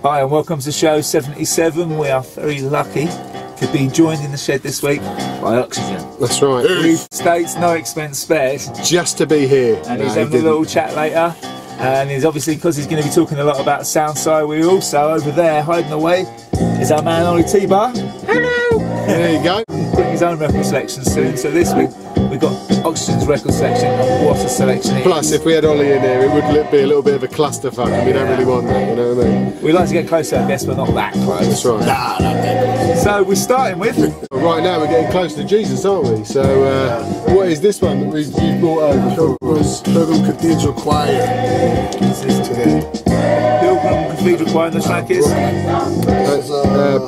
Hi and welcome to show 77. We are very lucky to be joined in the shed this week by Oxygen. That's right. He states no expense spared. Just to be here. And he's having a little chat later. And he's obviously, because he's going to be talking a lot about SOUNDSCI, we also, over there, hiding away, is our man Ollie Teeba. Hello! There you go. He's putting his own record selection soon. So this week, we've got Oxygen's record selection and what a selection it Plus, if we had Ollie in here, it would be a little bit of a clusterfuck, and we don't really want that, you know what I mean? We like to get close to our guests, but not that close. That's right. Nah, not that close. So we're starting with... Right now, we're getting close to Jesus, aren't we? So, what is this one that you've brought over for us? Pilgrim Cathedral Choir. This is today. Pilgrim Cathedral Choir, the track is...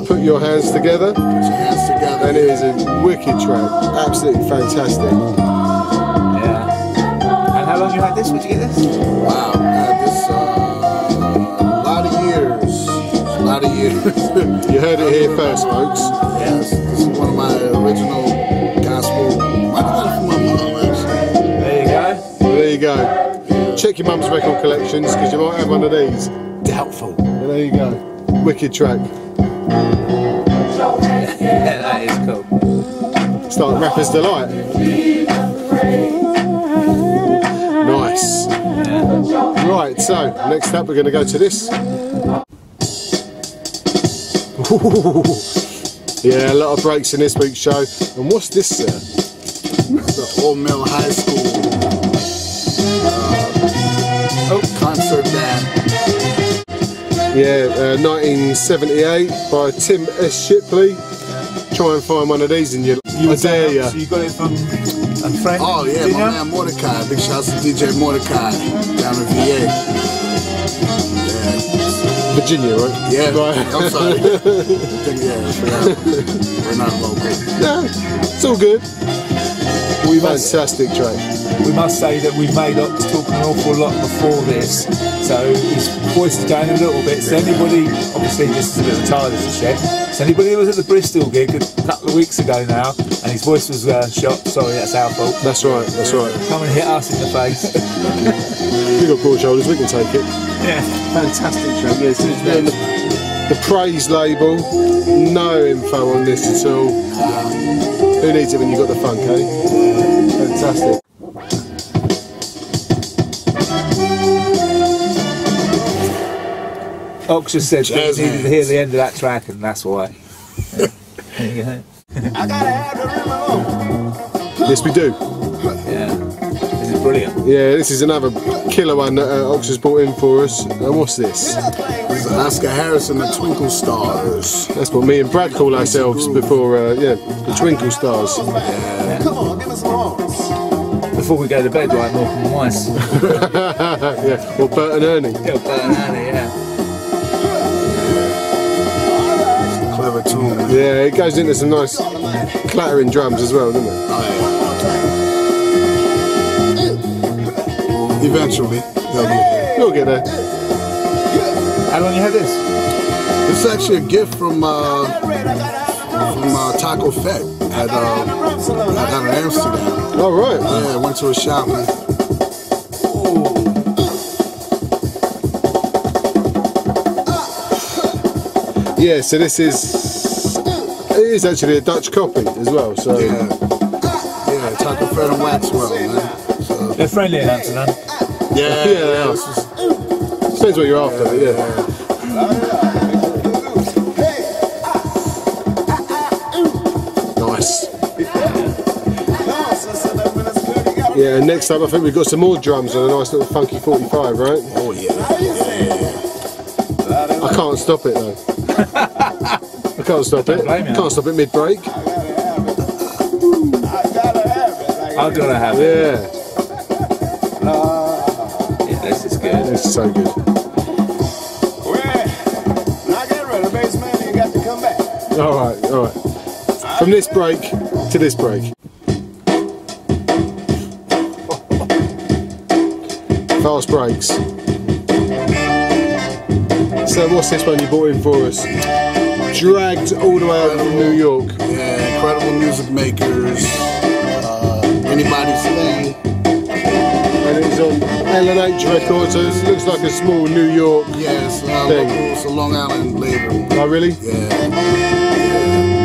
Put Your Hands Together. Put your hands together. And it is a wicked track. Absolutely fantastic. Yeah. And how long you had this? Would you get this? Wow, I had this a lot of years. A lot of years. You heard it here first, folks. Yes, this is one of my original gospel. I got it from my mom, actually. There you go. Well, there you go. Check your mum's record collections, because you might have one of these. Doubtful. Well, there you go. Wicked track. Yeah, that is cool. It's like Rapper's Delight. Nice. Yeah. Right, so next up we're going to go to this. Yeah, a lot of breaks in this week's show. And what's this, sir? The Old Mill High School concert band. Yeah, 1978 by Tim S. Shipley. Try and find one of these and you dare you. So you got it from a friend? Oh yeah, Virginia? my man Mordecai. Big shouts to DJ Mordecai down in VA. Yeah. Virginia, right? Yeah, right. I'm sorry. We're not local. No, it's all good. Fantastic track. We must say that we made up to talk an awful lot before this, so his voice is going a little bit. So anybody, obviously this is a bit of a tired as a shed, so anybody who was at the Bristol gig a couple of weeks ago now, and his voice was shot, sorry, that's our fault. That's right, that's right. Come and hit us in the face. We've got broad shoulders, we can take it. Yeah. Fantastic track, yeah, so it's doing the Praise label, no info on this at all. Who needs it when you've got the funk, eh? Fantastic. Ox just said that he needed to hear the end of that track, and that's why. Yeah. There you go. I gotta have the rhythm. Yes, we do. Yeah. This is brilliant. Yeah, this is another killer one that Ox has brought in for us. And what's this? This is Oscar Harris and the Twinkle Stars. That's what me and Brad call ourselves before, yeah, the Twinkle Stars. Yeah. Come on, give us some horns. Before we go to bed, like Malcolm and Weiss. Yeah, or Bert and Ernie. Yeah, Bert and Ernie, yeah. Clever tune. Man. Yeah, it goes into some nice clattering drums as well, doesn't it? Oh, yeah. Eventually, they'll get there. We'll get there. How long you had this? This is actually a gift from Taco Fett at Amsterdam. Oh, right. Yeah, I went to a shop, man. Yeah, so this is, it is actually a Dutch copy as well, so. Yeah, Taco Fett and Waxwell, man. So, They're friendly in Amsterdam. yeah, they are. Depends what you're after, but yeah. Nice. Yeah, and next up I think we've got some more drums on a nice little funky 45, right? Oh yeah. I can't stop it though. I can't stop it. Can't stop it mid-break. I've got to have it. Yeah. Yeah, this is good. This is so good. Alright, alright. From this break to this break. Fast breaks. So what's this one you brought in for us? Dragged all the way over from New York. Yeah, incredible music makers. Anybody's thing. And it's on L&H Records, so it looks like a small New York Yes, thing. it's a Long Island label. Oh, really? Yeah.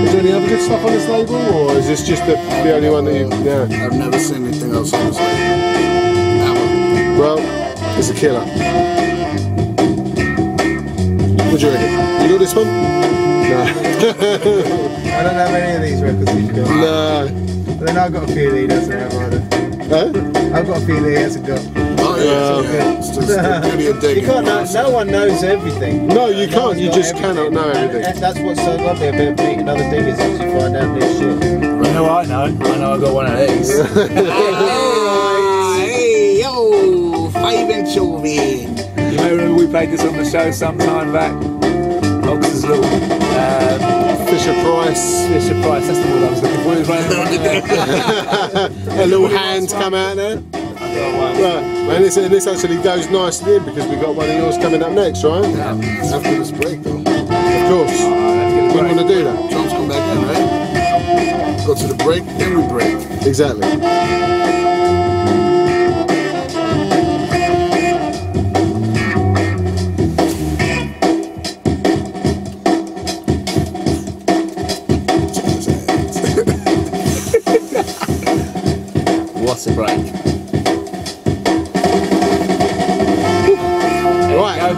Is there any other good stuff on this label, or is this just the only one that you... Yeah. I've never seen anything else on this label. Never. Well, it's a killer. What do you reckon? You got this one? No. I don't have any of these records he's got. No. But then I've got a feeling he doesn't have either. Huh? I've got a feeling he hasn't got. Oh, yeah. It's just really a dig. You can't know, no one knows everything. No, you No can't. one's You got just everything. cannot know everything. And that's what's so lovely about meeting other diggers is you find out this shit. I know I got one of these. Hey, yo, 5-inch over here. You may remember we played this on the show some time back. Ox's little Fisher Price. Fisher Price, that's the word I was looking for. He was running around there. A little hand come out there. Right, and this actually goes nicely in because we've got one of yours coming up next, right? After this break, though. Of course. We want to do that. Drums come back in, right? Go to the break, then we break. Exactly. What's a break? Right,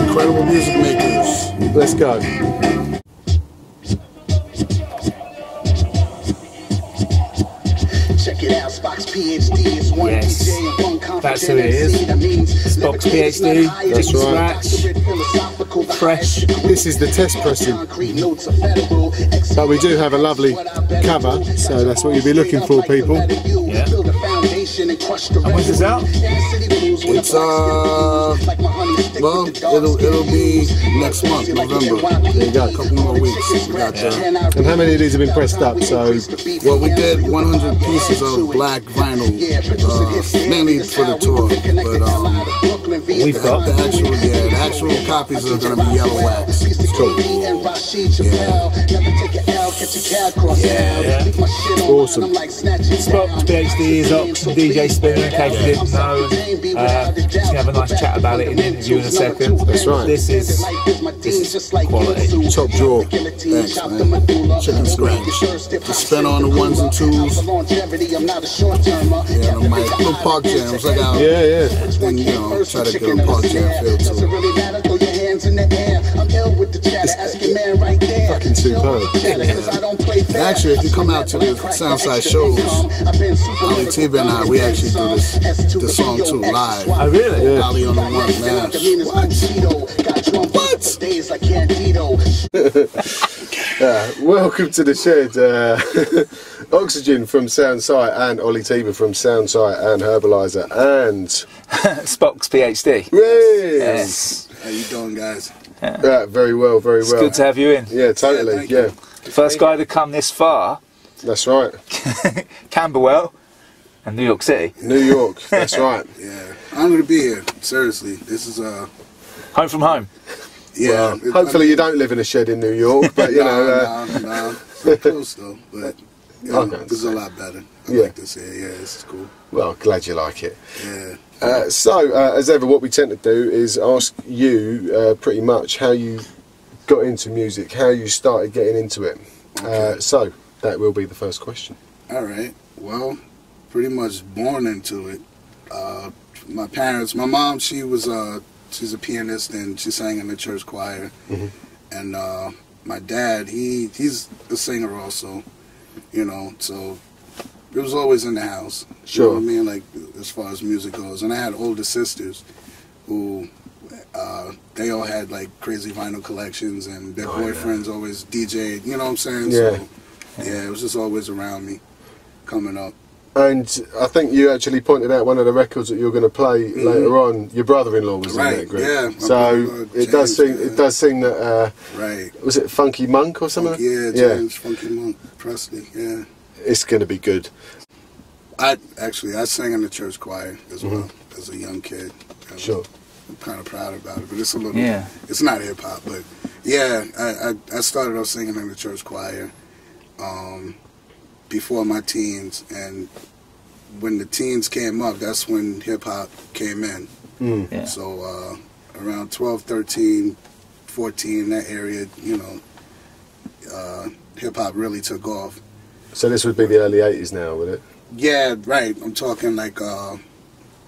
Incredible music makers. let's go. Check it out, Spock's PhD is one Yes. DJ and one confident That's who it is. MC. That means Spock's never gets PhD, higher that's than right. accurate, philosophical, the Fresh. highest This is the test pressing. concrete notes of federal. But we do have a lovely cover, so that's what you'll be looking for, people. Yeah. Build a foundation and crush the And when's this out? It's well, it'll be next month, November. There you go. A couple more weeks. We got And how many of these have been pressed up? So, well, we did 100 pieces of black vinyl, mainly for the tour. But We've got the actual copies are gonna be yellow wax. cool. Yeah. Awesome. Spock's PhD is Ox and DJ Spinner, in case you didn't know. Just gonna have a nice chat about it in the interview in a second. That's right. This is quality. Top drawer. Thanks, man. Chicken scratch. The spin on the ones and twos. Yeah, the mic. Little park jams. Like I, Yeah, yeah. and, you know, try to get a park jam feel too. Fucking superb. Actually, if you come out to the SOUNDSCI shows, Ollie Teeba and I, we actually do this song too live. Oh, really? Yeah. Ollie on the one, man. Welcome to the shed. Oxygen from SOUNDSCI and Ollie Teeba from SOUNDSCI and Herbalizer and Spock's PhD. yes. How you doing, guys? Yeah, very well, very It's well. good to have you in. Yeah, totally. thank Yeah, you. First guy to come this far, that's right. Camberwell and New York City. New York. That's right. Yeah, I'm gonna be here. Seriously, this is Home from home. yeah. Well, hopefully you don't live in a shed in New York, but you know. no, so close though. But you know, Okay. this is a lot better. I Yeah. like this here. Yeah, this is cool. Well, glad you like it. Yeah. As ever, what we tend to do is ask you pretty much how you got into music, how you started getting into it. Okay. So that will be the first question. All right. Well, pretty much born into it. My parents, my mom, she's a pianist and she sang in the church choir. Mm-hmm. And my dad, he's a singer also, you know, so it was always in the house. Sure. You know what I mean? Like, as far as music goes. And I had older sisters who, they all had like crazy vinyl collections and their boyfriends always DJ'd, you know what I'm saying? Yeah. So, yeah, it was just always around me coming up. And I think you actually pointed out one of the records that you're going to play later on. Your brother-in-law was in that group. Yeah. So it does seem that Right. was it Funky Monk or something? Yeah, James Funky Monk Presley. Yeah. It's going to be good. I sang in the church choir as well as a young kid. Sure. I'm kind of proud about it, but it's a little. Yeah. It's not hip hop, but yeah, I started off singing in the church choir before my teens, and when the teens came up, that's when hip hop came in. Yeah. So around 12, 13, 14, that area, you know, hip hop really took off. So this would be the early 80s now, would it? Yeah, right. I'm talking like,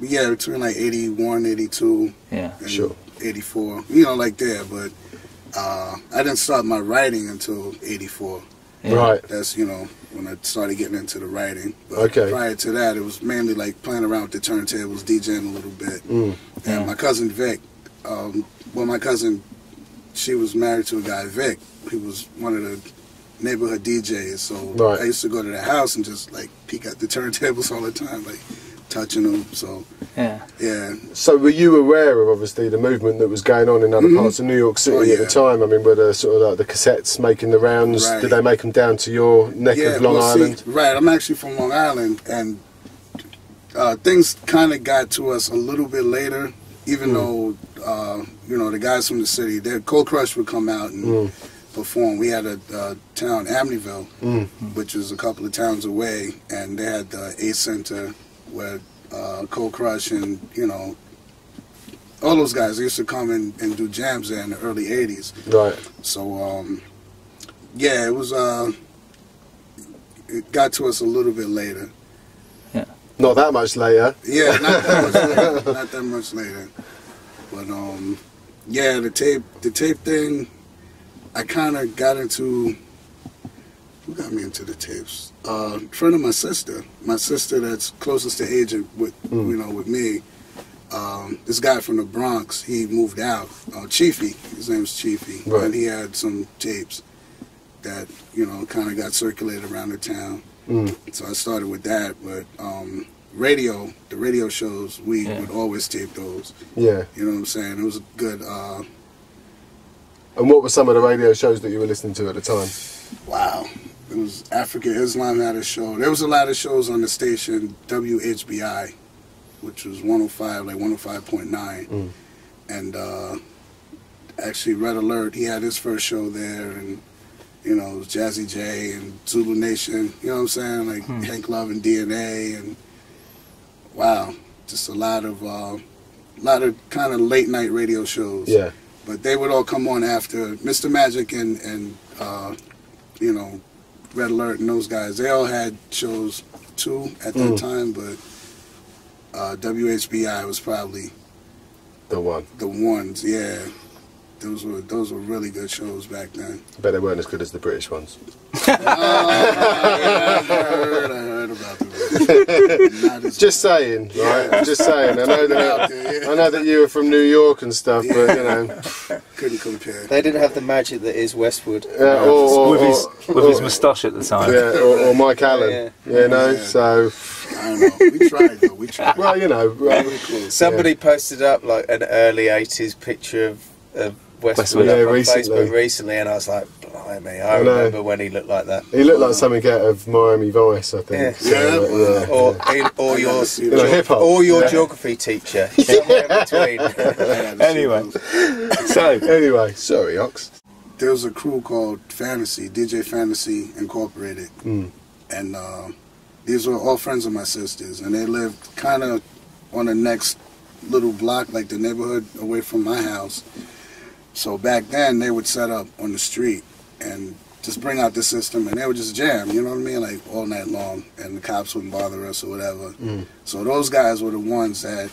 yeah, between like 81, 82, Yeah. and Sure. 84, you know, like there. But I didn't start my writing until 84. Yeah. Right. That's, you know, when I started getting into the writing. But Okay. prior to that, it was mainly like playing around with the turntables, DJing a little bit. And Yeah. my cousin Vic, well, my cousin, she was married to a guy, Vic. He was one of the neighborhood DJs. So Right. I used to go to the house and just like peek at the turntables all the time, like touching them. So Yeah. yeah, So were you aware of obviously the movement that was going on in other parts of New York City Oh, at the yeah. time? I mean, were the sort of like the cassettes making the rounds? Right. Did they make them down to your neck of Long well, Island? See, right, I'm actually from Long Island, and things kind of got to us a little bit later, even though, you know, the guys from the city, Cold Crush would come out and perform. We had a town, Amityville, which is a couple of towns away, and they had the A Center where Cold Crush and, you know, all those guys used to come and do jams there in the early 80s. Right. So, yeah, it was, it got to us a little bit later. Not that much later. Yeah, not that much later. Not that much later. But, yeah, the tape thing, I kind of got into, who got me into the tapes? A friend of my sister that's closest to age with, you know, with me. This guy from the Bronx, he moved out. Chiefy, his name's Chiefy, Right. and he had some tapes that, you know, kind of got circulated around the town. So I started with that, but the radio shows, we would always tape those. Yeah. You know what I'm saying? It was a good, And what were some of the radio shows that you were listening to at the time? wow. It was Africa Islam had a show. There was a lot of shows on the station, WHBI, which was 105, like 105.9. And actually Red Alert, he had his first show there, and you know, it was Jazzy J and Zulu Nation, you know what I'm saying? Like Hank Love and DNA, and wow, just a lot of kind of late night radio shows. Yeah. But they would all come on after Mr. Magic and you know, Red Alert and those guys. They all had shows too at that time, but WHBI was probably The one. the ones. Yeah, those were really good shows back then. I bet they weren't as good as the British ones. Yeah, I heard about them. Not as Just saying, right? Just saying. I know that. I know that you were from New York and stuff, but you know, couldn't compare. They didn't have the magic that is Westwood. With his moustache at the time. yeah, or Mike Allen, you know. Yeah. So, I don't know. We tried though. We tried. well, you know, Really close. Somebody posted up like an early 80s picture of Westwood Yeah, up on recently. Facebook recently, and I was like, blimey, I know. remember when he looked like that. he looked like something out of Miami Vice, I think. Yeah. So, Or your see you know, hip hop. or your geography teacher. Somewhere in between. Anyway, so Anyway, sorry, Ox. There was a crew called Fantasy, DJ Fantasy Incorporated, and these were all friends of my sisters, and they lived kind of on the next little block, like the neighborhood away from my house. So back then, they would set up on the street and just bring out the system, and they would just jam, you know what I mean, like all night long, and the cops wouldn't bother us or whatever. So those guys were the ones that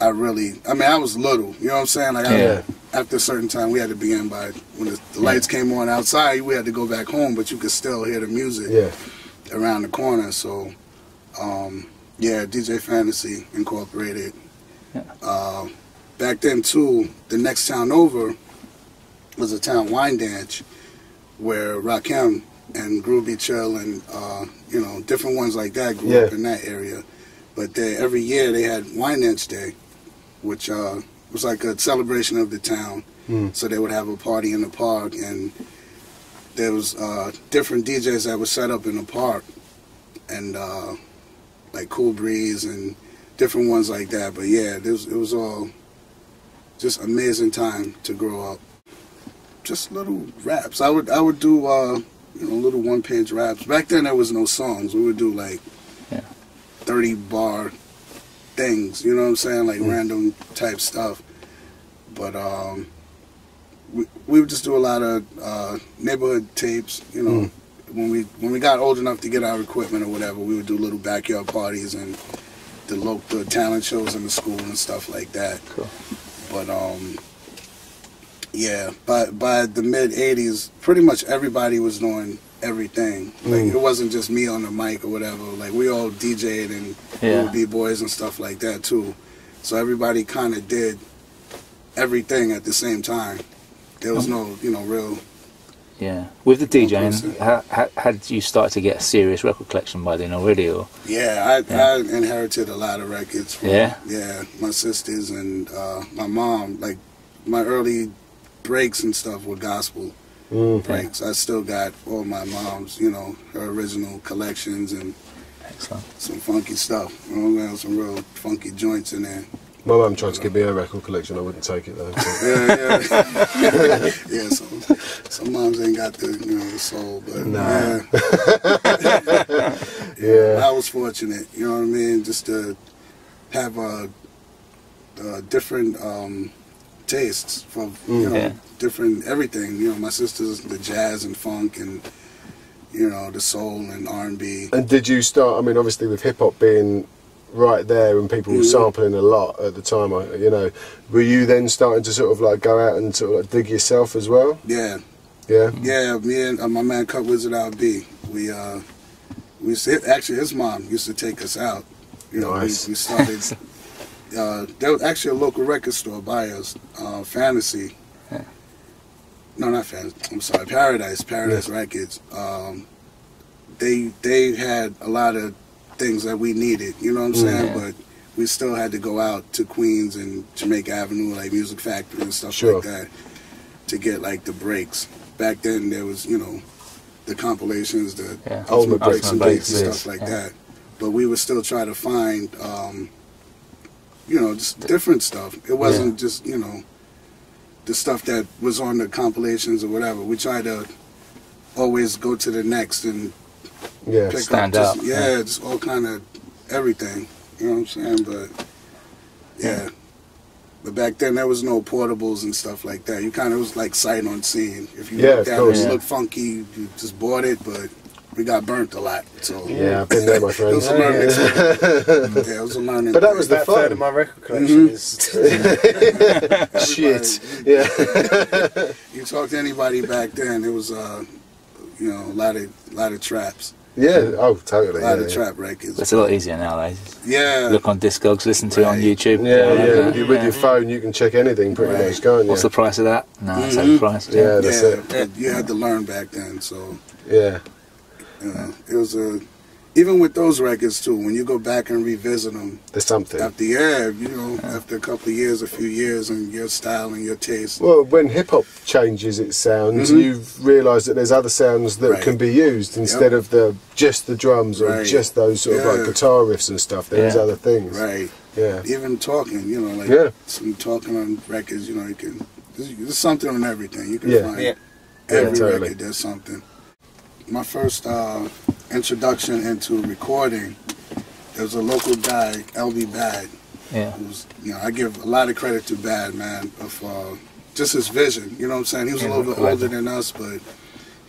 I mean, I was little, you know what I'm saying? Like, after a certain time, we had to be in by, when the lights came on outside, we had to go back home, but you could still hear the music around the corner. So, yeah, DJ Fantasy Incorporated. Back then, too, the next town over was a town, Wyandanch, where Rakim and Groovy Chill and, you know, different ones like that grew up in that area. But every year they had Wyandanch Day, which was like a celebration of the town. So they would have a party in the park, and there was different DJs that would set up in the park, and like Cool Breeze and different ones like that. But yeah, it was all just amazing time to grow up. Just little raps. I would do you know, little one-page raps. Back then there was no songs. We would do like 30-bar things, you know what I'm saying, like random type stuff. But we would just do a lot of neighborhood tapes, you know. When we got old enough to get our equipment or whatever, we would do little backyard parties and the talent shows in the school and stuff like that. Cool. But yeah, by the mid '80s, pretty much everybody was doing everything. Like it wasn't just me on the mic or whatever. Like we all DJ'd and we were B-boys and stuff like that too. So everybody kind of did everything at the same time. There was no, you know, real. Yeah. With the DJing, how did you start to get a serious record collection by then already? Or? Yeah, I inherited a lot of records from my sisters and my mom. Like my early breaks and stuff were gospel breaks. I still got all my mom's, you know, her original collections and some funky stuff. You know, we had some real funky joints in there. My mum tried to give me a record collection. I wouldn't take it though. Yeah. Some moms ain't got the, you know, the soul, but I was fortunate. You know what I mean? Just to have different tastes for you know different everything. You know, my sisters the jazz and funk and you know the soul and R&B. And did you start? I mean, obviously with hip hop being right there and people were sampling a lot at the time, you know, were you then starting to sort of like go out and sort of like dig yourself as well? Yeah. Me and my man Cut Wizard RB, we actually his mom used to take us out. You know, we started. There was actually a local record store by us, Fantasy. No, not Fantasy. I'm sorry, Paradise Records. They had a lot of things that we needed, you know what I'm saying? But we still had to go out to Queens and Jamaica Avenue, like Music Factory and stuff like that, to get like the breaks. Back then there was, you know, the compilations, the ultimate breaks and beats and stuff like that. But we would still try to find, you know, just different stuff. It wasn't just, you know, the stuff that was on the compilations or whatever. We tried to always go to the next and pick stand up up. just all kind of everything. You know what I'm saying? But but back then there was no portables and stuff like that. You kind of was like sight unseen. If you looked at it, it looked funky, you just bought it. But we got burnt a lot. So I've been there, my friend. It was a learning experience. It was a learning. But that was the fun. Third of my record collection is shit. You talk to anybody back then, it was you know, a lot of traps. Yeah, oh, totally. A lot of trap records. It's a lot easier nowadays. Yeah. Look on Discogs, listen to it on YouTube. With your phone, you can check anything pretty much, can't you? What's the price of that? No, that's the price. Yeah, that's it. You had to learn back then, so. Yeah. It was even with those records too, when you go back and revisit them. There's something. After, you know, after a couple of years, a few years, and your style and your taste. Well, when hip-hop changes its sounds, you've realised that there's other sounds that can be used instead of just the drums or just those sort of like guitar riffs and stuff. There's other things. Right. Yeah. Even talking, you know, like some talking on records, you know, you can, there's something on everything. You can find every record, there's something. My first introduction into recording, there was a local guy, LB Bad. Yeah. Who's, you know, I give a lot of credit to Bad, man, of just his vision. You know what I'm saying? He was a little bit older than us, but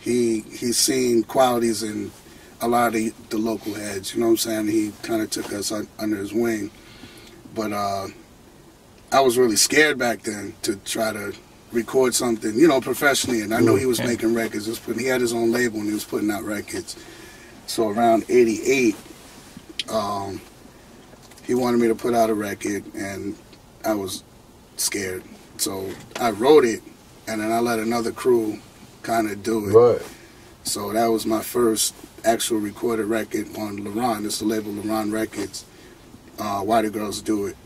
he's seen qualities in a lot of the local heads. You know what I'm saying? He kind of took us under his wing. But I was really scared back then to try to record something, you know, professionally. And I know he was making records. He had his own label and he was putting out records. So around '88, he wanted me to put out a record, and I was scared. So I wrote it, and then I let another crew kind of do it. Right. So that was my first actual recorded record on LaRon. It's the label LaRon Records. Why the Girls Do It.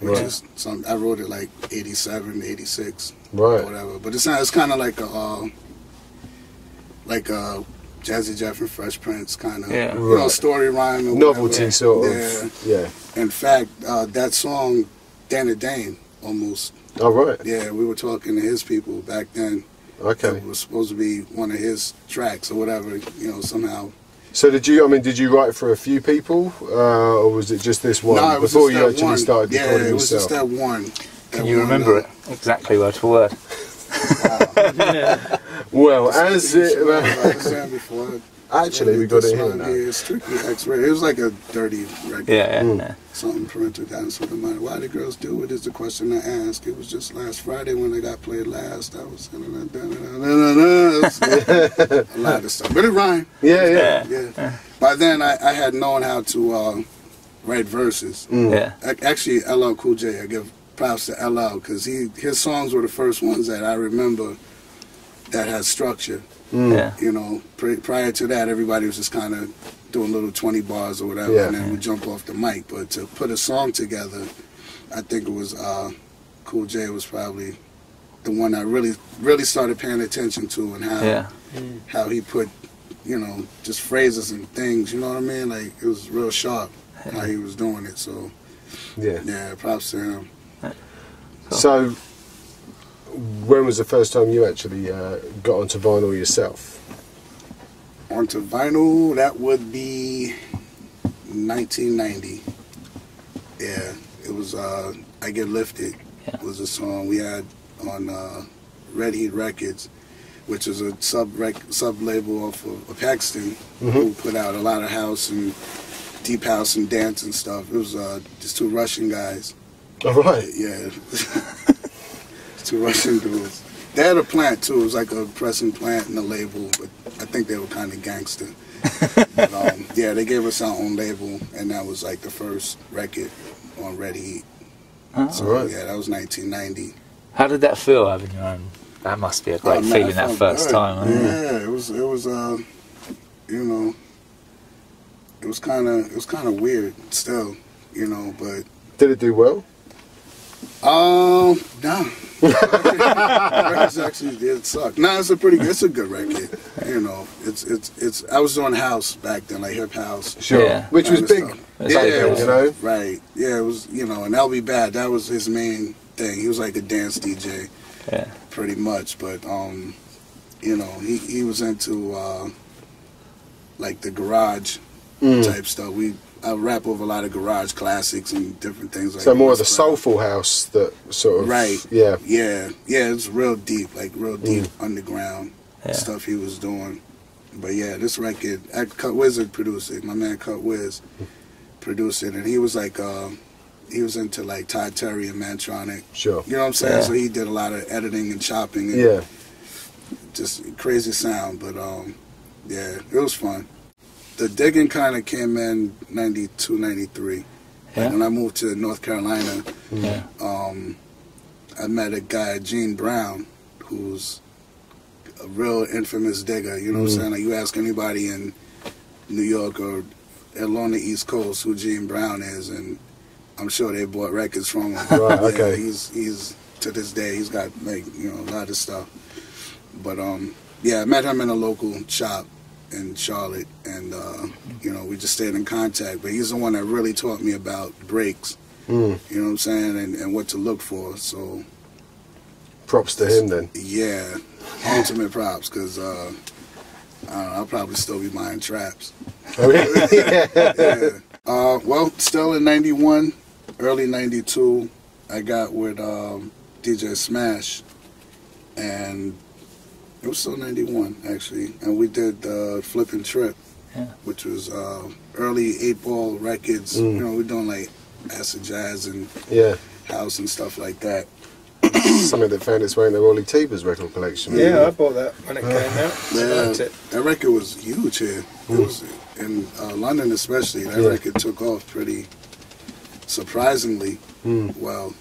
Which is I wrote it like '87, '86, or whatever. But it's kind of like a Jazzy Jeff and Fresh Prince kind of, you know, story rhyme. Or novelty sort of. Yeah. In fact, that song, Dana Dane, almost. Oh, right. Yeah, we were talking to his people back then. Okay. It was supposed to be one of his tracks or whatever, you know, somehow. So did you write for a few people, or was it just this one? No, it was before just you that actually one. started recording Yeah, it was yourself? just that one. Can you remember it exactly word for word? Well, as it before. actually we got it here now. Yeah, strictly X-rated. It was like a dirty record. Yeah. Something parental guidance with the mind. Why do girls do it is the question I ask. It was just last Friday when they got played last. I was a lot of stuff, but it rhymed. Yeah. By then, I had known how to write verses. Yeah. Actually, LL Cool J, I give props to LL because his songs were the first ones that I remember that had structure. Yeah. You know, prior to that, everybody was just kind of doing little 20 bars or whatever, Yeah. and then we jump off the mic. But to put a song together, I think it was Cool J was probably the one I really started paying attention to, and how he put, you know, just phrases and things. You know what I mean? Like it was real sharp how he was doing it. So yeah, props to him. So, when was the first time you actually got onto vinyl yourself? Onto vinyl, that would be 1990. Yeah, it was I Get Lifted. Yeah. Was a song we had on Red Heat Records, which is a sub label of Paxton, who put out a lot of house and deep house and dance and stuff. It was just two Russian guys. All right. Yeah. Two Russian dudes. They had a plant too. It was like a pressing plant and a label, but I think they were kind of gangster. But, yeah, they gave us our own label, and that was like the first record on Red Heat. So right. yeah, that was 1990. How did that feel having your own? That must be a great feeling that first time. Yeah, it was you know, it was kind of weird still, you know, but. Did it do well? No. Records actually did suck. No, it's a good record. You know, it's. I was doing house back then, like hip house. Sure. Yeah. Which was big. Yeah, it was, you know. Right. Yeah, it was. You know, and LB Bad. That was his main thing. He was like a dance DJ. Yeah. Pretty much, but you know, he was into like the garage type stuff. I rap over a lot of garage classics and different things like that. So more of the soulful house that sort of... Right. Yeah. Yeah, it's real deep, like real deep underground stuff he was doing. But yeah, this record, Cut Wizard produced it. My man Cut Wiz produced it, and he was like, he was into like Todd Terry and Mantronic. Sure. You know what I'm saying? Yeah. So he did a lot of editing and chopping and just crazy sound. But yeah, it was fun. The digging kind of came in 92, 93. Yeah. Like when I moved to North Carolina, I met a guy, Gene Brown, who's a real infamous digger. You know what I'm saying? Like you ask anybody in New York or along the East Coast who Gene Brown is, and I'm sure they bought records from him. Right, okay. Yeah, he's to this day, he's got like, you know, a lot of stuff. But yeah, I met him in a local shop in Charlotte, and you know, we just stayed in contact. But he's the one that really taught me about breaks. You know what I'm saying, and what to look for. So props to him then. Yeah, ultimate props, because I don't know, I'll probably still be buying traps. Oh, yeah. Yeah. Well, still in 91, early 92, I got with DJ Smash, and it was still 91 actually, and we did Flippin' Trip, which was early 8-ball records. You know, we're doing like acid jazz and house and stuff like that. Something that found its way in the Ollie Teeba's record collection. Yeah, I bought that when it came out. I liked it. That record was huge here. It was in London especially. That record took off pretty surprisingly well.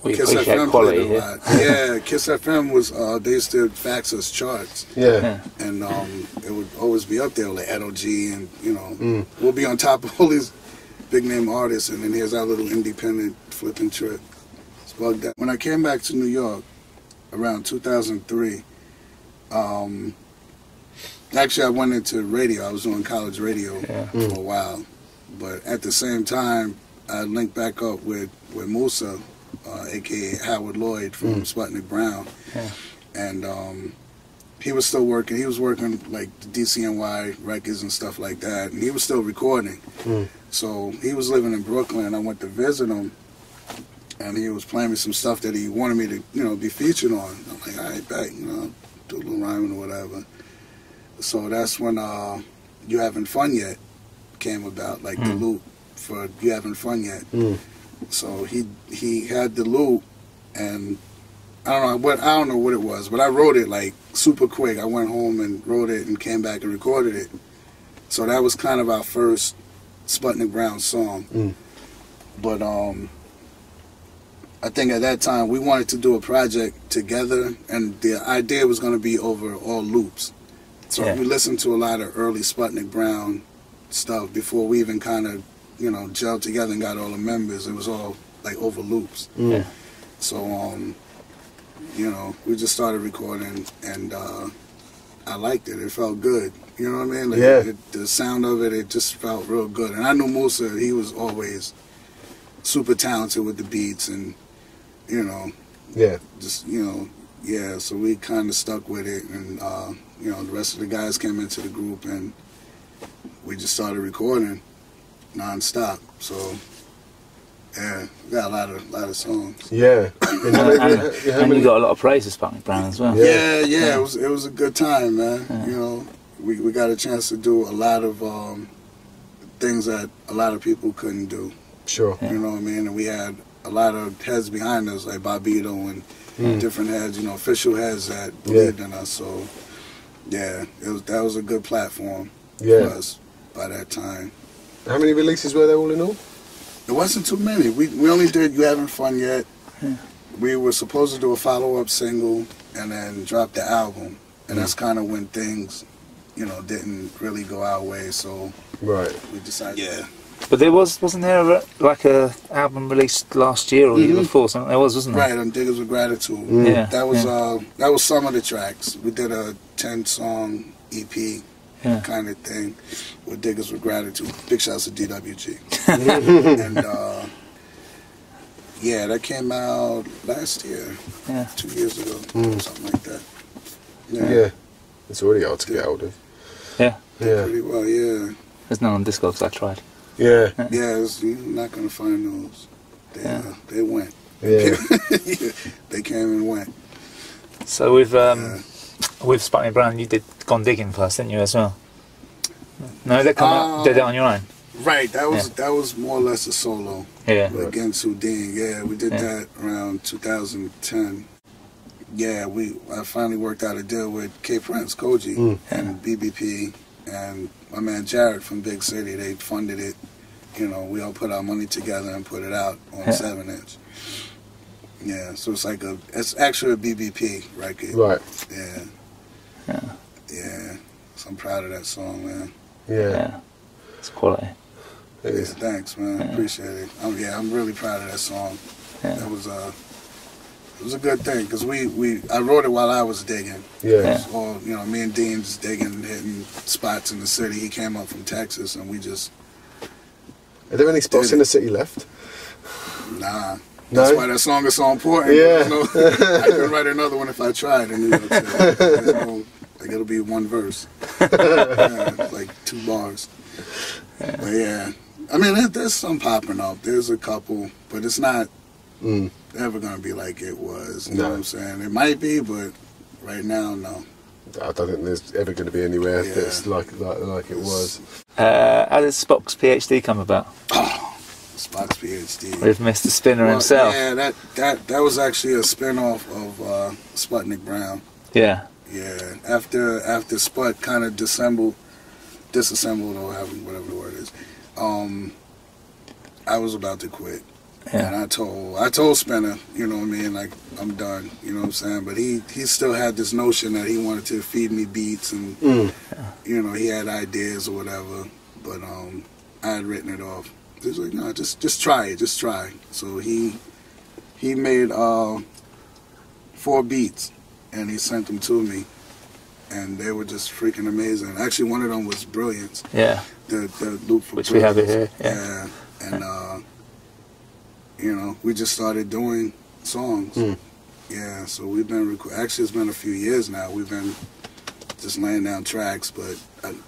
We Kiss appreciate FM quality played a lot. Yeah, Kiss FM was, they used to fax us charts. Yeah. And it would always be up there, like Edo G, and, you know, we'll be on top of all these big name artists, and then here's our little independent Flippin' Trip. It's bugged out. When I came back to New York around 2003, actually I went into radio. I was doing college radio for a while. But at the same time, I linked back up with Musa, a.k.a. Howard Lloyd from Sputnik Brown. And he was still working. He was working like the DCNY records and stuff like that, and he was still recording. So he was living in Brooklyn. I went to visit him, and he was playing me some stuff that he wanted me to, you know, be featured on. I'm like, all right, bet, you know, do a little rhyming or whatever. So that's when You Having Fun Yet came about, like the loop for You Having Fun Yet. So he had the loop, and I don't know what it was, but I wrote it like super quick. I went home and wrote it and came back and recorded it. So that was kind of our first Sputnik Brown song. But I think at that time we wanted to do a project together, and the idea was going to be over all loops. So we listened to a lot of early Sputnik Brown stuff before we even kind of, you know, gelled together and got all the members. It was all like over loops. So you know, we just started recording, and I liked it. It felt good. You know what I mean? Like the sound of it, it just felt real good. And I knew Musa, he was always super talented with the beats, and, you know, just, you know, so we kind of stuck with it, and, you know, the rest of the guys came into the group, and we just started recording non-stop. So, yeah, we got a lot of songs. And you got a lot of praise for Sputnik Brown as well. Yeah. It was a good time, man. You know, we got a chance to do a lot of things that a lot of people couldn't do. Sure. You know what I mean? And we had a lot of heads behind us, like Bobito and different heads, you know, official heads that believed in us. So, yeah, that was a good platform for us by that time. How many releases were there all in all? It wasn't too many. We only did You Having Fun Yet. We were supposed to do a follow-up single and then drop the album. And that's kind of when things, you know, didn't really go our way. So we decided. But there wasn't there like a album released last year or the year before? Something there wasn't there? Right, on Diggers with Gratitude. That was some of the tracks. We did a 10-song EP kind of thing with Diggers with Gratitude. Big shouts to DWG. And that came out last year, 2 years ago, something like that. It's already hard to get hold of. Pretty well, There's none on Discogs. I tried. You're not gonna find those. They went. They came and went. So with Sputnik Brown, you did Gone Digging first, didn't you, as well? No, did that on your own? Right, that was more or less a solo. Against Houdin. We did that around 2010. I finally worked out a deal with K Prince, Koji, and BBP, and my man Jared from Big City. They funded it. You know, we all put our money together and put it out on 7-inch. So it's actually a BBP record. Right. So I'm proud of that song, man. It's quality. Thanks, man. Appreciate it. I'm really proud of that song. It was a good thing because I wrote it while I was digging. So, you know, me and Dean just digging and hitting spots in the city. He came up from Texas, and we just. Are there any spots in the city left? Nah. That's why that song is so important. I couldn't write another one if I tried in New York City. Like it'll be one verse. Like 2 bars. But I mean, there's some popping up. There's a couple, but it's not ever going to be like it was. You know what I'm saying? It might be, but right now, no. I don't think there's ever going to be anywhere that's like it was. How did Spock's PhD come about? Spock's PhD. With Mr. Spinner himself. Yeah, that was actually a spin-off of Sputnik Brown. After Sput kind of disassembled or whatever the word is, I was about to quit. And I told Spinner, you know what I mean, like, I'm done, you know what I'm saying? But he still had this notion that he wanted to feed me beats and, you know, he had ideas or whatever. But I had written it off. He was like, no, just try it, just try. So he made 4 beats and he sent them to me. And they were just freaking amazing. Actually, one of them was Brilliance. The loop for which Brilliance. We have it here. And you know, we just started doing songs. So we've been actually it's been a few years now. We've been just laying down tracks. But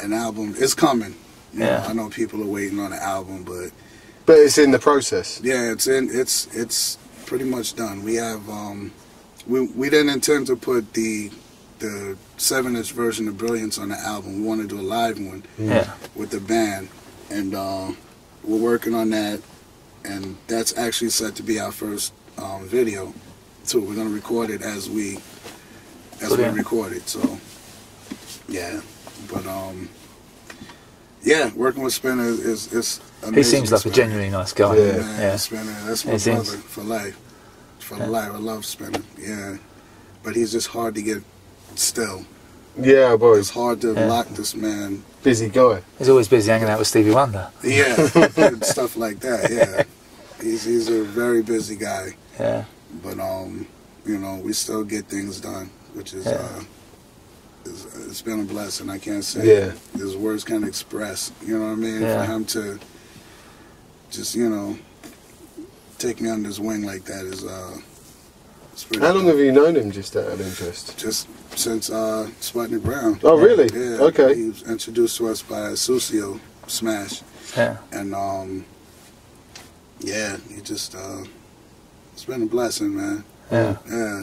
an album is coming. You know, Yeah. I know people are waiting on an album, but it's in the process. yeah, it's pretty much done. We have we didn't intend to put the 7-inch version of Brilliance on the album. We wanted to do a live one Yeah. with the band, and we're working on that, and that's actually set to be our first video. So we're gonna record it as we Brilliant. record it. So yeah, but yeah, working with Spinner is amazing. He seems like a Spinner. genuinely nice guy. Yeah. Man, Yeah. Spinner, that's my He brother seems- for life. For Yeah. life, I love Spinner. Yeah, but he's just hard to get still. Yeah, boy, It's hard to Yeah. lock this man. busy guy. He's always busy hanging out with Stevie Wonder. Yeah, and stuff like that. Yeah, he's a very busy guy. Yeah. But you know, we still get things done, which is Yeah. it's been a blessing. I can't say Yeah. his words can't express. You know what I mean? Yeah. For him to just take me under his wing like that is it's pretty How long cool. have you known him, just out of interest? Just since Sputnik Brown. Oh, really? Yeah. Okay. He was introduced to us by Sucio Smash, Yeah. and yeah, he just it's been a blessing, man. Yeah. Yeah,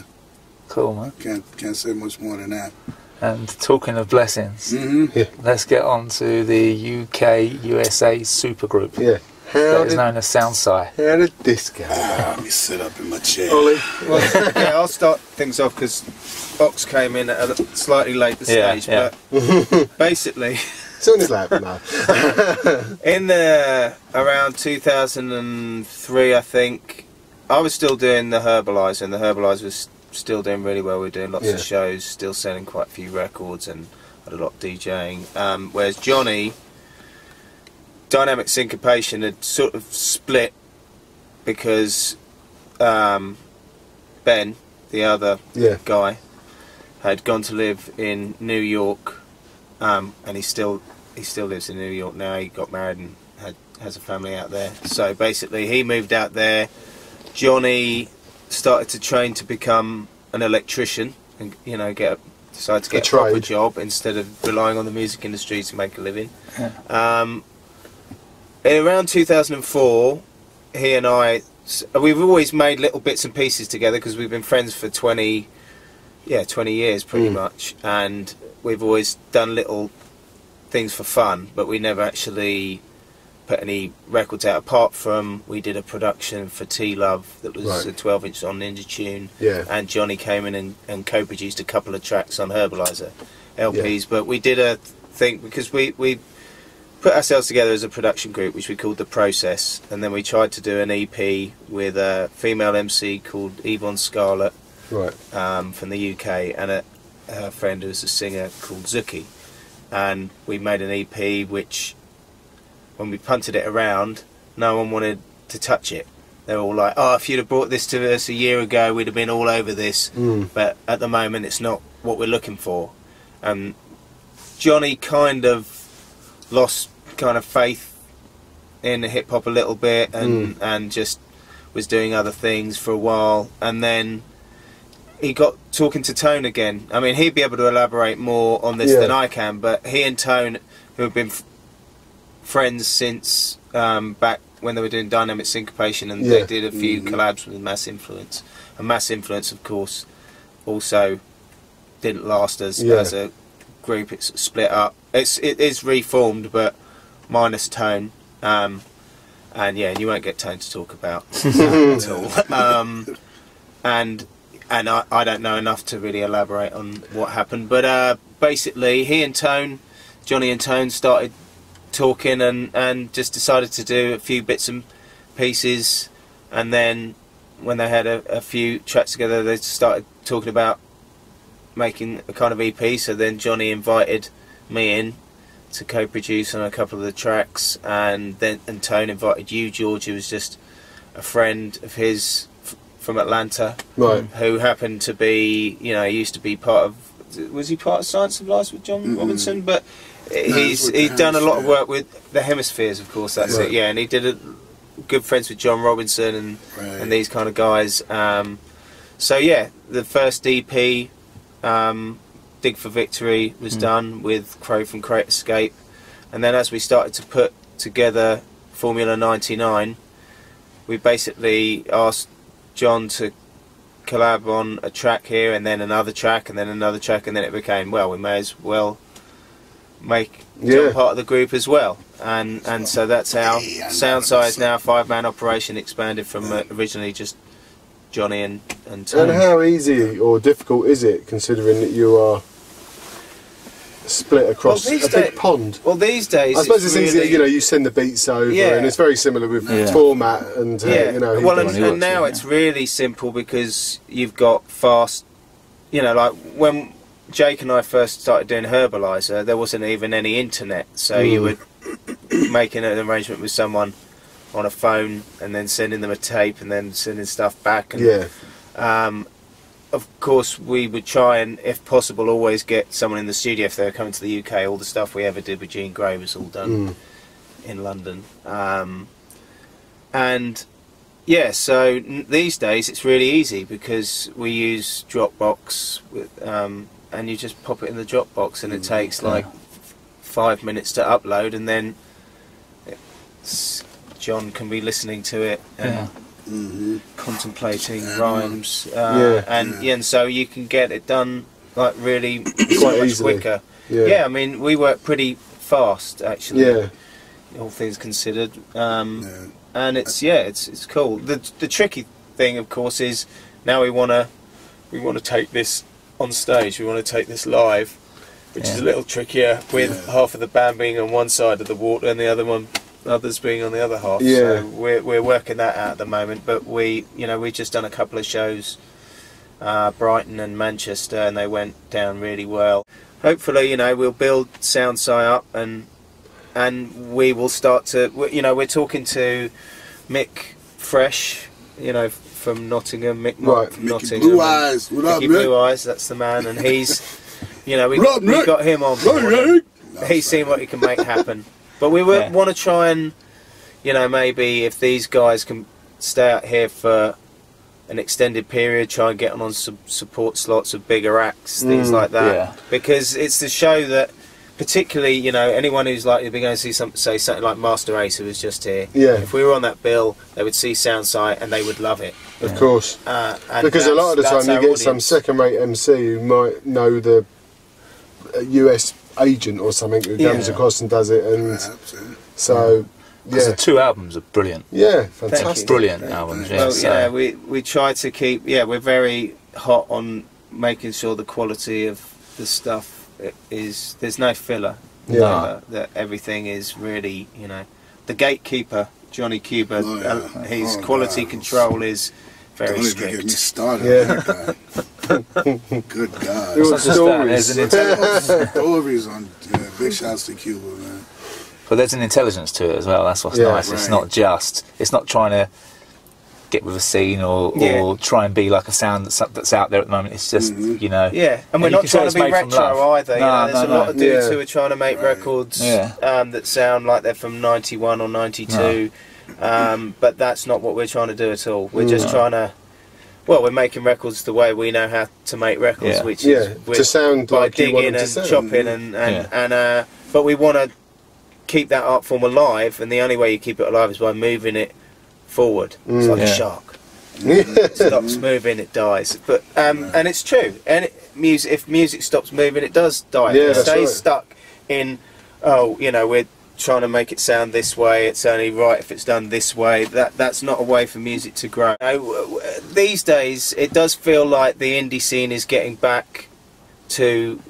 Cool, man. can't say much more than that. And talking of blessings, Mm-hmm. let's get on to the UK-USA supergroup Yeah. that is known as SOUNDSCI. How did this go? Let me sit up in my chair. Ollie? Well, yeah, I'll start things off because Ox came in at a slightly later Yeah, stage, yeah. but basically, It's on his lap now. in around 2003, I think, I was still doing the Herbalizer, and the Herbalizer was still doing really well. We were doing lots Yeah. of shows, still selling quite a few records, and had a lot of DJing. Whereas Johnny, Dynamic Syncopation had sort of split because Ben, the other Yeah. guy, had gone to live in New York, and he still lives in New York now. He got married and has a family out there. So basically, he moved out there. Johnny started to train to become an electrician, and decided to get a proper trade. job instead of relying on the music industry to make a living. Yeah. In around 2004, he and I, we've always made little bits and pieces together because we've been friends for 20 years pretty much, and we've always done little things for fun, but we never actually put any records out, apart from we did a production for T-Love that was Right. a 12-inch on Ninja Tune, Yeah. and Johnny came in and co-produced a couple of tracks on Herbalizer LPs, but we did a thing because we put ourselves together as a production group which we called The Process, and then we tried to do an EP with a female MC called Yvonne Scarlett Right. from the UK, and a friend who's a singer called Zuki, and we made an EP which, when we punted it around, no one wanted to touch it. They were all like, oh, if you'd have brought this to us a year ago, we'd have been all over this, but at the moment it's not what we're looking for. Johnny kind of lost kind of faith in hip hop a little bit, and just was doing other things for a while, and then he got talking to Tone again. I mean, he'd be able to elaborate more on this than I can, but he and Tone, who have been friends since back when they were doing Dynamic Syncopation, and they did a few collabs with Mass Influence. And Mass Influence, of course, also didn't last as a group. It's split up. It is reformed, but minus Tone. And you won't get Tone to talk about that at all. And I don't know enough to really elaborate on what happened. But basically, he and Tone, Johnny and Tone, started talking and just decided to do a few bits and pieces. And then when they had a few tracks together, they started talking about making a kind of EP. So then Johnny invited me in to co-produce on a couple of the tracks, and Tone invited you, George, who was just a friend of his from Atlanta, Right. who happened to be, he used to be part of, was he part of Science of Life with John Robinson? But he's done a lot of work with the Hemispheres, of course, that's it, and he did good friends with John Robinson and these kind of guys. So yeah, the first EP Dig for Victory was done with Crow from Great Escape, and then as we started to put together Formula 99, we basically asked John to collab on a track here, and then another track, and then another track, and then it became, well, we may as well make John part of the group as well, and so that's how SOUNDSCI is now a 5-man operation, expanded from originally just Johnny and Tony. And how easy or difficult is it, considering that you are split across a big pond? Well, these days I suppose it's really easier, you know, you send the beats over, and it's very similar with format and you know. Well, and now it's really simple because you've got fast, you know, like when Jake and I first started doing Herbalizer, there wasn't even any internet, so you would make an arrangement with someone on a phone and then sending them a tape and then sending stuff back, and of course we would try and, if possible, always get someone in the studio if they were coming to the UK. All the stuff we ever did with Gene Gray was all done in London, and yeah, so these days it's really easy because we use Dropbox with, and you just pop it in the Dropbox, and it takes like 5 minutes to upload, and then John can be listening to it and contemplating rhymes, and so you can get it done like really so much quicker. I mean, we work pretty fast actually, all things considered, and it's cool. The tricky thing, of course, is now we want to take this on stage, we want to take this live, which is a little trickier with half of the band being on one side of the water and the others being on the other half. So we're working that out at the moment, but we've just done a couple of shows, Brighton and Manchester, and they went down really well. Hopefully, you know, we'll build SOUNDSCI up, and we will start to, you know, we're talking to Mick Fresh, you know, from Nottingham, Mick from Nottingham. Blue Eyes, what up, Mickey Blue Eyes, that's the man, and he's, you know, we got him on board. He's seen what he can make happen. But we want to try and, you know, maybe if these guys can stay out here for an extended period, try and get on some support slots of bigger acts, things like that. Because it's the show that, particularly, you know, anyone who's likely to be going to see something like Master Ace, who was just here, if we were on that bill, they would see SOUNDSCI and they would love it. Of course. Because a lot of the time you get some second-rate MC who might know the US agent or something who comes across and does it, and so the 2 albums are brilliant. Fantastic, brilliant albums. Well, we try to keep, we're very hot on making sure the quality of the stuff is, there's no filler, that everything is really, you know, the gatekeeper Johnny Cuba, his quality control is very strict. Don't even get me started. Good God. Stories on big shouts to Cuba, man. But there's an intelligence to it as well. That's what's nice. It's not trying to get with a scene or try and be like a sound that's out there at the moment. It's just you know. And we're not trying to be retro either. No, there's a lot of dudes who are trying to make records that sound like they're from '91 or '92. But that's not what we're trying to do at all. We're just trying to. Well, we're making records the way we know how to make records, which is to sound by like digging and chopping and but we want to keep that art form alive, and the only way you keep it alive is by moving it forward. It's like a shark. It stops moving, it dies. But and it's true. And if music stops moving, it does die. If it stays stuck in, we're trying to make it sound this way, it's only right if it's done this way, that's not a way for music to grow. These days it does feel like the indie scene is getting back to,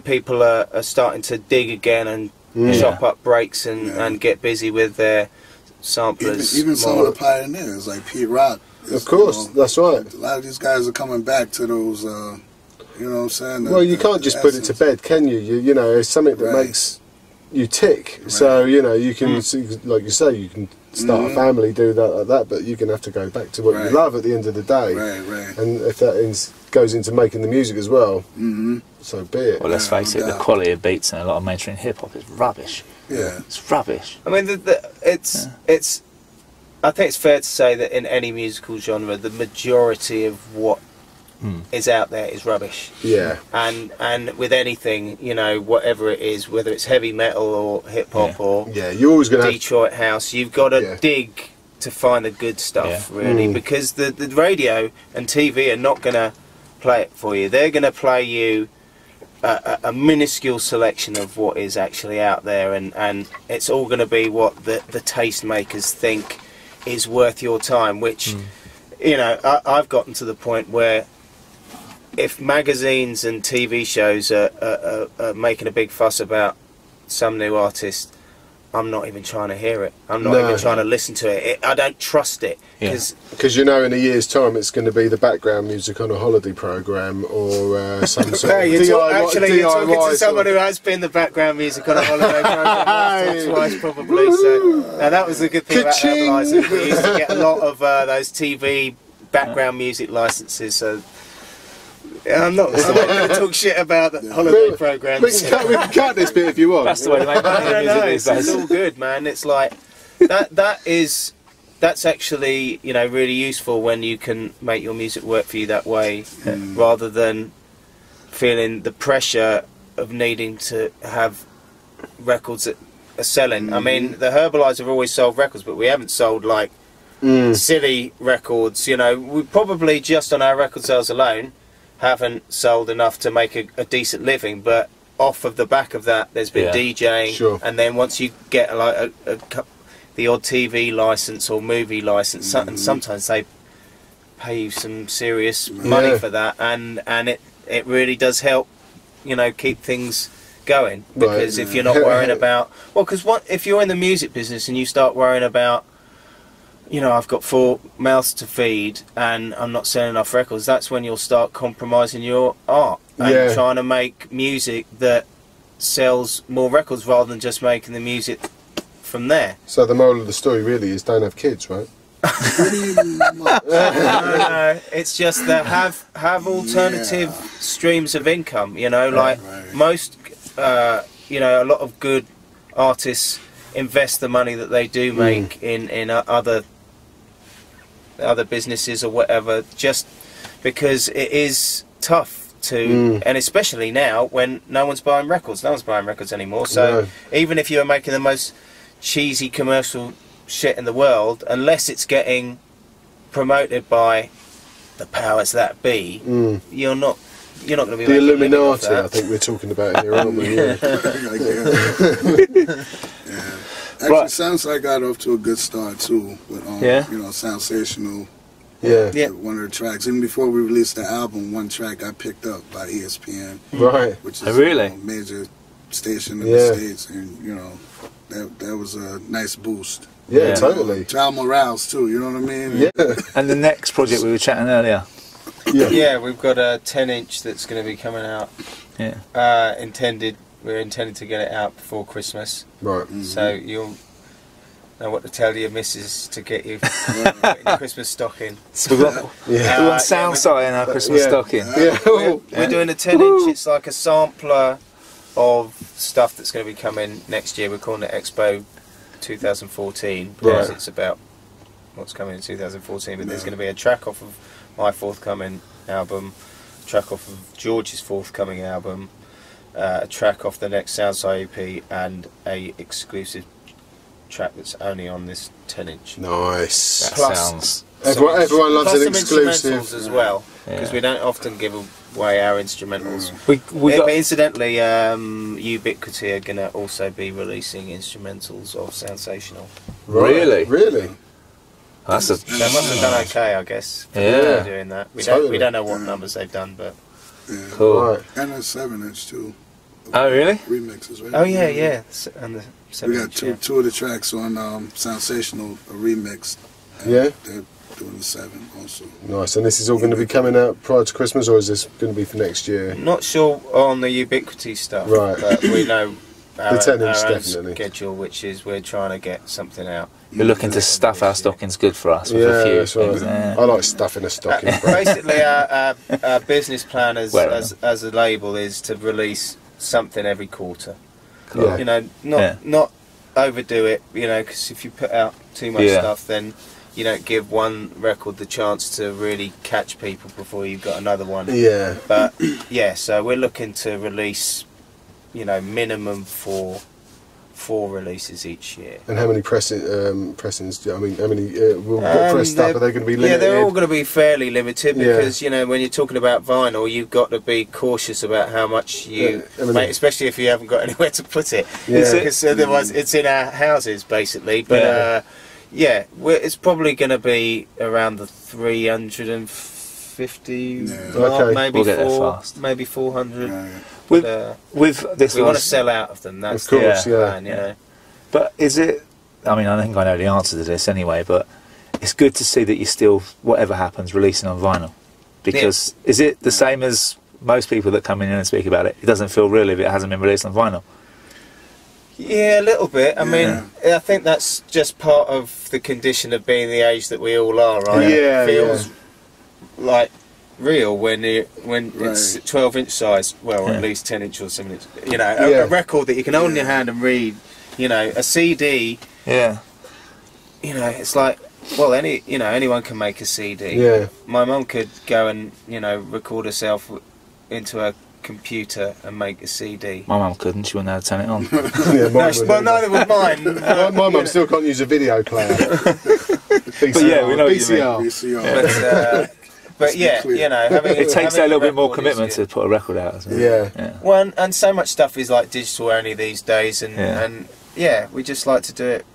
people are starting to dig again and chop up breaks and get busy with their samplers. Even some of the pioneers like Pete Rock. Of course, that's right. A lot of these guys are coming back to those, you know what I'm saying? Well, you can't just put it to bed, can you? It's something that makes you tick. So you can, like you say, you can start a family, do that like that, but you're gonna have to go back to what you love at the end of the day. And if that goes into making the music as well, so be it. Well, let's face it, the quality of beats in a lot of mainstream hip hop is rubbish. It's rubbish. I mean, it's. I think it's fair to say that in any musical genre, the majority of what is out there is rubbish. Yeah. And with anything, you know, whatever it is, whether it's heavy metal or hip hop or you're always going to Detroit house, you've got to dig to find the good stuff, really, because the radio and TV are not going to play it for you. They're going to play you a minuscule selection of what is actually out there, and it's all going to be what the taste makers think is worth your time, which, you know, I've gotten to the point where if magazines and TV shows are making a big fuss about some new artist, I'm not even trying to hear it. I'm not even trying to listen to it. I don't trust it. Because you know in a year's time it's going to be the background music on a holiday programme or some sort of you're DIY. you're talking to someone who has been the background music on a holiday programme twice probably. So, now that was the good thing about Herbalizer. We used to get a lot of those TV background music licenses. So I'm not going to talk shit about the holiday programmes. We can cut this bit if you want. That's the way to make money. No, it's all good, man. It's like that's actually, you know, really useful when you can make your music work for you that way, rather than feeling the pressure of needing to have records that are selling. I mean, the Herbalizer have always sold records, but we haven't sold like silly records. You know, we probably just on our record sales alone haven't sold enough to make a decent living, but off of the back of that there's been DJing, and then once you get like the odd TV license or movie license, and sometimes they pay you some serious money for that, and it really does help, you know, keep things going, because if you're not worrying about, well, because if you're in the music business and you start worrying about, you know, I've got 4 mouths to feed and I'm not selling enough records, that's when you'll start compromising your art and trying to make music that sells more records rather than just making the music from there. So the moral of the story really is don't have kids, right? No, it's just that have alternative streams of income, you know, like most, you know, a lot of good artists invest the money that they do make in other businesses or whatever, just because it is tough to, and especially now when no one's buying records anymore, so even if you're making the most cheesy commercial shit in the world, unless it's getting promoted by the powers that be, you're not going to be the Illuminati. I think we're talking about here, aren't we? Actually, SOUNDSCI got off to a good start too with you know, Sensational. One of the tracks. Even before we released the album, one track got picked up by ESPN, which is a major station in the States, and you know, that was a nice boost. Yeah, totally. Child morales too, you know what I mean? Yeah. And the next project we were chatting earlier. Yeah, we've got a 10-inch that's going to be coming out. Yeah. We're intended to get it out before Christmas. Right. So you'll know what to tell your missus to get you your Christmas stocking. So we want SOUNDSCI in our Christmas stocking. We're doing a 10-inch. It's like a sampler of stuff that's going to be coming next year. We're calling it Expo 2014 because it's about what's coming in 2014. But there's going to be a track off of my forthcoming album, a track off of George's forthcoming album, a track off the next SOUNDSCI EP, and a exclusive track that's only on this 10-inch. Nice. Plus, everyone loves an exclusive as well, because we don't often give away our instrumentals. But incidentally, Ubiquity are going to also be releasing instrumentals of Sensational. Really? Really? They must have done okay, I guess. For doing that. We don't know what numbers they've done, but cool. And a 7-inch too. Oh really? Remixes, right? Oh yeah. And the 7-inch. We got two of the tracks on Sensational, a remix. Yeah. They're doing the 7 also. Nice. And this is all going to be coming out prior to Christmas, or is this going to be for next year? Not sure on the Ubiquity stuff, but we know our own schedule, which is we're trying to get something out. We're looking to stuff our stockings good for us with a few things. I like stuffing a stocking. Basically, our business plan as a label is to release something every quarter. Cool. You know, not overdo it. You know, because if you put out too much stuff, then you don't give one record the chance to really catch people before you've got another one. Yeah. But yeah, so we're looking to release, you know, minimum four releases each year. And how many pressings? How many will get pressed up? Are they going to be limited? Yeah, they're all going to be fairly limited because you know, when you're talking about vinyl, you've got to be cautious about how much you make, especially if you haven't got anywhere to put it. Because otherwise, it's in our houses basically. But it's probably going to be around the 350 mark, maybe maybe 400. With this, we want to sell out of them. That's of course, the plan, you know. But is it? I mean, I think I know the answer to this anyway. But it's good to see that you're still, whatever happens, releasing on vinyl. Because is it the same as most people that come in and speak about it? It doesn't feel real if it hasn't been released on vinyl. Yeah, a little bit. I mean, I think that's just part of the condition of being the age that we all are, right? Yeah, it feels like real when it's 12-inch size, well, at least 10-inch or 7-inch. You know, a record that you can hold in your hand and read. You know, a CD. Yeah. You know, it's like, well, anyone can make a CD. Yeah. My mum could go and record herself into a computer and make a CD. My mum couldn't. She wouldn't know how to turn it on. Well, neither would mine. My mum still can't use a video player. But yeah, we know VCR. But yeah, you know, it takes a little bit more commitment to put a record out. As well. Yeah. Well, and so much stuff is like digital only these days, and we just like to do it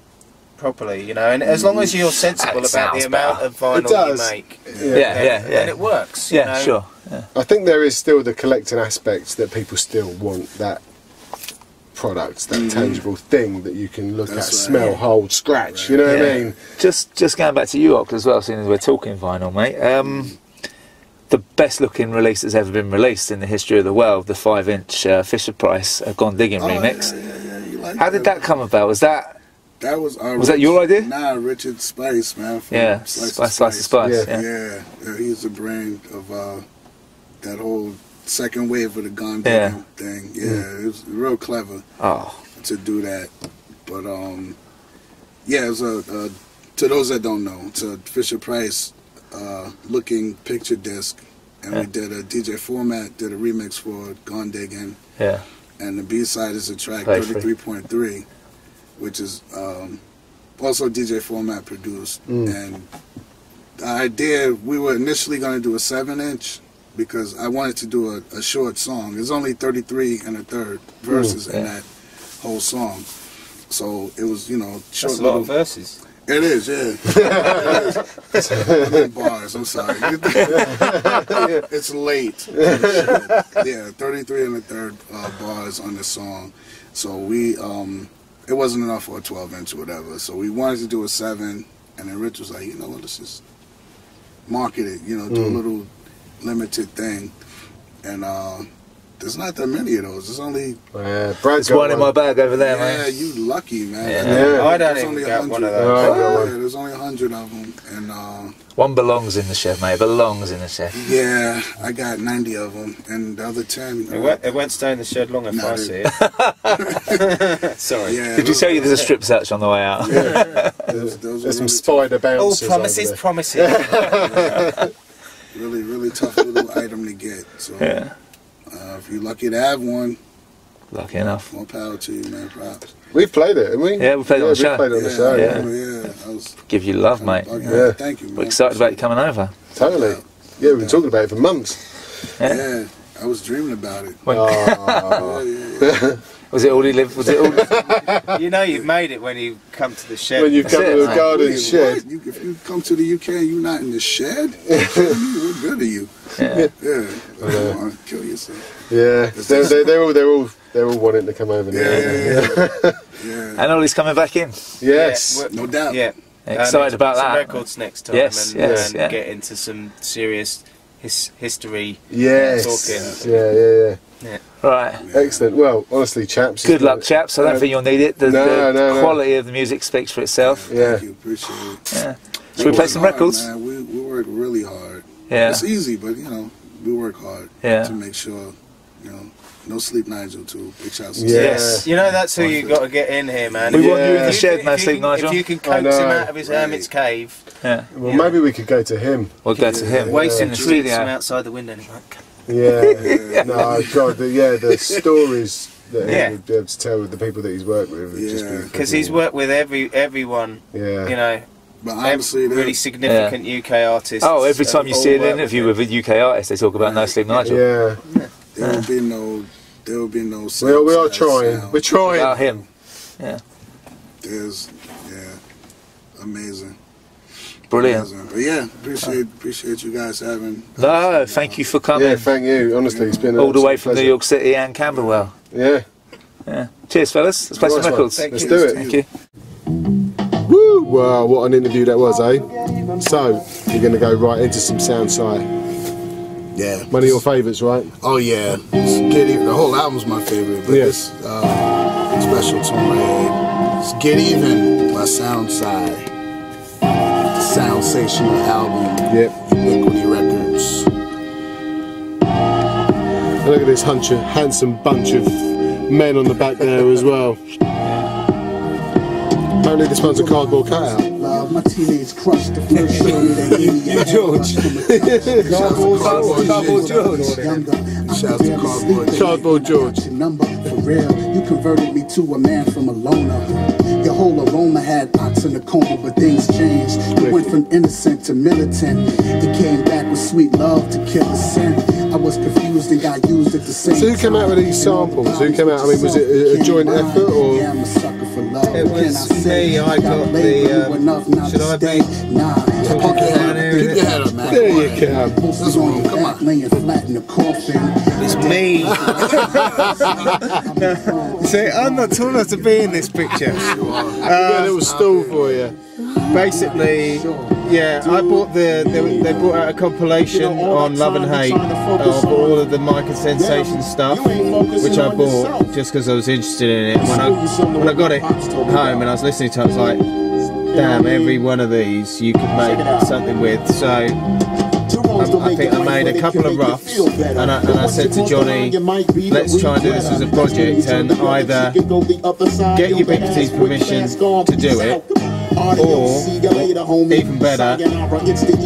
properly, you know. And as long as you're sensible about the amount of vinyl you make, then it works. You know? Sure. Yeah. I think there is still the collecting aspect that people still want that product, that tangible thing that you can look at, smell, hold, scratch. You know what I mean? Just going back to you, Ox, as well, seeing as we're talking vinyl, mate. The best looking release that's ever been released in the history of the world, the 5-inch Fisher Price Gone Digging remix. How did that come about? Was that that your idea? Nah, Richard Spice, man. Slice of Spice. Yeah, he's the brain of that whole second wave of the Gone Digging thing. Yeah, it was real clever to do that. But it was to those that don't know, it's a Fisher Price looking picture disc, and we did a DJ Format, did a remix for Gone Digging. Yeah. And the B-side is a track 33.3, which is also DJ Format produced. And the idea, we were initially going to do a 7-inch because I wanted to do a short song. There's only 33 1/3 verses in that whole song. So it was, short. That's a lot of verses. It is, yeah. It is. Bars, I'm sorry. It's late. Yeah, 33 1/3 bars on the song. So we, it wasn't enough for a 12-inch or whatever. So we wanted to do a 7, and then Rich was like, you know what, let's just market it, do a little limited thing. And there's not that many of those. There's only... Brad's got one in my bag over there, man. Yeah, you lucky, man. Yeah. I don't even got one of those. There's only 100 of them. And one belongs in the shed, mate. Belongs in the shed. Yeah, I got 90 of them. And the other 10... It won't stay in the shed long if I see it. Sorry. Yeah, Did you tell you there's a strip search on the way out? Yeah. There's some spider bouncers. Oh, promises. Really, really tough little item to get. So, if you're lucky to have one, lucky enough. More power to you, man. Props. We've played it, haven't we? Yeah, we played it on the show. Played it on the show. Give you love, mate. Thank you, man. We're excited about you coming over. Totally. Yeah, we've been talking about it for months. Yeah, I was dreaming about it. Was it all he lived? Was it all? You've made it when you come to the shed. When you come to the garden shed. If you come to the UK and you're not in the shed, we're good to you. Yeah. Kill yourself. Yeah. They're all wanting to come over now. Yeah. And Ollie's coming back in. Yes. No doubt. Yeah. Excited about that. Some records next time. Yes. And get into some serious history. Talking. Yeah. Right. Excellent. Well, honestly, chaps. Good luck, chaps. I don't think you'll need it. The quality of the music speaks for itself. Yeah. Thank you. Appreciate it. Yeah. Should we play some records? Man. We work really hard. Yeah. It's easy, but we work hard to make sure You know, No Sleep Nigel too. Big shout to Yes. You know, that's who you got to get in here, man. We want you in the If shed, No Sleep Nigel. If you can coax him out of his hermit's cave. Yeah. Well, maybe we could go to him. We'll go to him. Wasting in the the treats from studio. outside the window. And he's like, Yeah. No, God, the stories that Yeah. he would be able to tell with the people that he's worked with. Would just be because he's worked with everyone. Yeah. You know. But honestly, really significant UK artists. Oh, every time you see an all work interview with with a UK artist, they talk about No Sleep Nigel. Yeah. There will be no. There will be no. We are trying. Sound. We're trying. About him. Yeah. There's, amazing. Brilliant. Amazing. But yeah, appreciate you guys having. No, thank you for coming. Yeah, thank you. Honestly, it's been all the way from pleasure. New York City and Camberwell. Yeah. Yeah. Cheers, fellas. Let's play some Nice one. records. Let's do it. Thank you. Woo! Wow, what an interview that was, eh? So, you're going to go right into some SOUNDSCI. Yeah. One of your favourites, right? Oh yeah. Get Even. The whole album's my favorite, but this special tune right here. It's Get Even by SOUNDSCI. The Soundsational album. Yep. Ubiquity Records. And look at this handsome bunch of men on the back there as well. Apparently this one's a cardboard cutout. My teenage crush, the first shorty that gave me George. Cardboard George. Shout out to Cardboard. Cardboard George. Your number, for real, you converted me to a man from a loner. Your whole aroma had ox in a coma, but things changed. You went from innocent to militant. It came back with sweet love to kill a sin. I was confused and got used at the same time. So who came out with these samples? Who came out? I mean, was it a joint effort or? Yeah, I'm a sucker for love. It was me. I got the. Should I be? Nah, Keep your head up, man. There you go. This one, come on, laying flat in the coffin. It's me. See, I'm not tall enough to be in this picture. Yeah, a little stool for you. Basically, yeah, I bought they brought out a compilation on Love and Hate of all of the Mike and Sensation stuff, which I bought just because I was interested in it. When I got it home and I was listening to it, I was like, damn, every one of these you could make something with. So I think I made a couple of roughs, and I said to Johnny, let's try and do this as a project, and either get Ubiquity's permission to do it, or even better,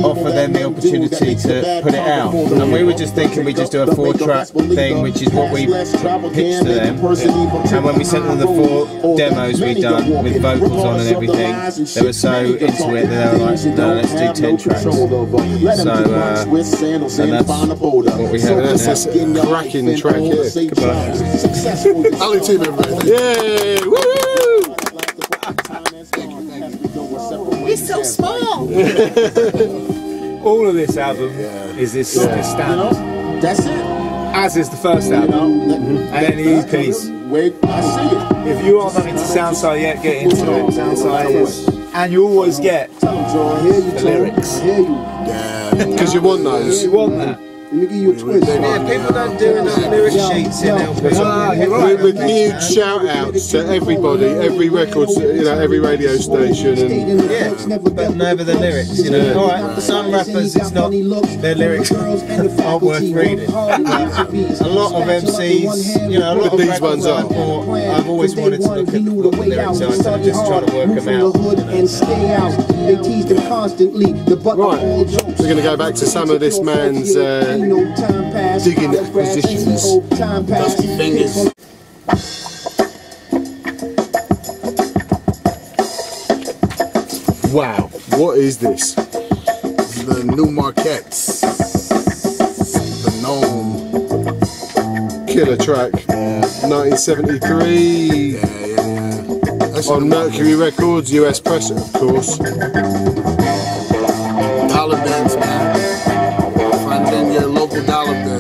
offer them the opportunity to put it out. And we were just thinking we just do a 4-track thing, which is what we pitched to them. And when we sent them the 4 demos we'd done with vocals on and everything, they were so into it that they were like, no, let's do 10 tracks. So and that's what we have. That's a cracking track here. Goodbye. Ollie Teeba, everybody. Yay! Woo! We're so small. All of this album is this standard. That's it. As is the first album. And then the EPs. Wait, I see it. If you are not into SOUNDSCI yet, get into it. SOUNDSCI is. And you always get the lyrics. Because you want those. You want that. Let me give you a twist. Yeah, people don't do enough lyric sheets in LP. With huge shout outs to everybody, every record, every radio station, and Yeah, but never the lyrics, you know. Alright, for some rappers it's not, their lyrics aren't worth reading. A lot of MCs, a lot of These records ones I are. bought, I've always wanted to look at what the lyrics are instead of just trying to work them out. And stay out. They tease them constantly. The butt Right. all jokes. we're going to go back to some of this man's digging acquisitions. Dusty Fingers. Wow, what is this? The New Marquettes. The Gnome. Killer track, 1973, That's on Mercury Records, US press, of course. dollar bins, man. Find it in your local dollar bin.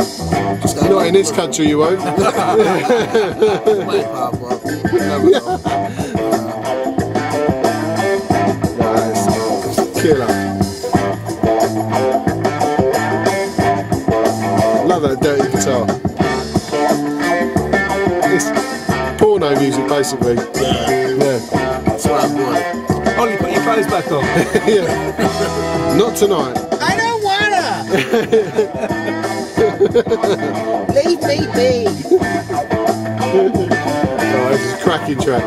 Not in this country, you won't. Might pop up. You never know. Nice. Killer. Love that dirty guitar. It's porno music, basically. Yeah. That's why I bought it. Ollie, put your clothes back on. Yeah. Not tonight. I don't wanna! Leave me be. Oh, this is a cracking track.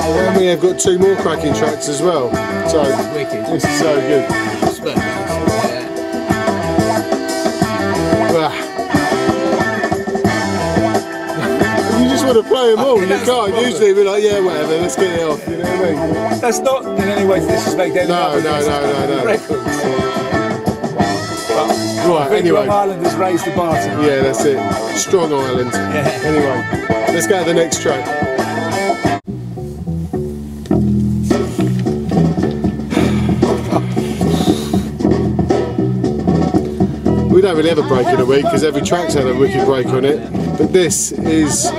And we have got 2 more cracking tracks as well. So this is so good. You just want to play them all, you can't usually be like, yeah, whatever, let's get it off, you know what I mean? That's not in any way to disrespect any No. records. Right, anyway. Long Island has raised the bar tonight. Yeah, that's it. Strong Island. Yeah. Anyway, let's go to the next track. We don't really have a break in a week because every track's had a wicked break on it. But this is